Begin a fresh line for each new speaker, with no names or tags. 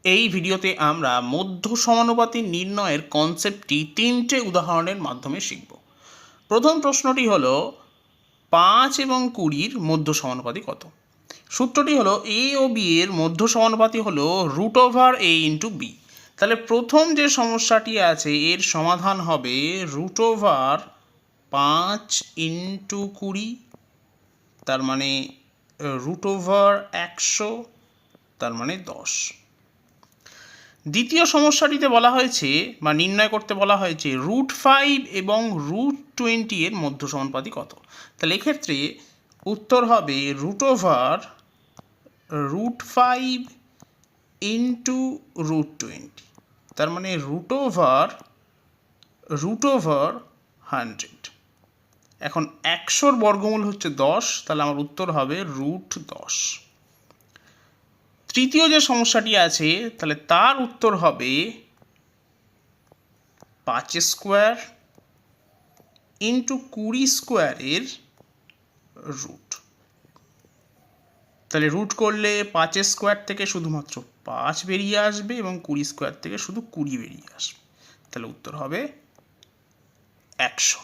এই ভিডিওতে আমরা মধ্য সমানুপাতি নির্ণয়ের কনসেপ্টটি 3টে উদাহরণের মাধ্যমে শিখব। প্রথম প্রশ্নটি হলো 5 এবং 20-র মধ্য সমানুপাতি কত। সূত্রটি হলো এ ও বি এর মধ্য সমানুপাতি হলো √a/b। তাহলে প্রথম যে সমস্যাটি আছে এর সমাধান হবে √5 × 20, তার মানে √100, তার মানে 10। দ্বিতীয় সমস্যাটিতে বলা হয়েছে বা নির্ণয় করতে বলা হয়েছে √5 এবং √20 এর মধ্য সমানুপাতি কত। তাহলে এক্ষেত্রে উত্তর হবে √5 × √20, তার মানে √100। এখন 100-র বর্গমূল হচ্ছে 10, তাহলে আমার উত্তর হবে √10। তৃতীয় যে সমস্যাটি আছে তাহলে তার উত্তর হবে 5² × 20² এর রুট। তাহলে রুট করলে 5² থেকে শুধুমাত্র 5 বেরিয়ে আসবে এবং 20² থেকে শুধু 20 বেরিয়ে আসবে। তাহলে উত্তর হবে 100।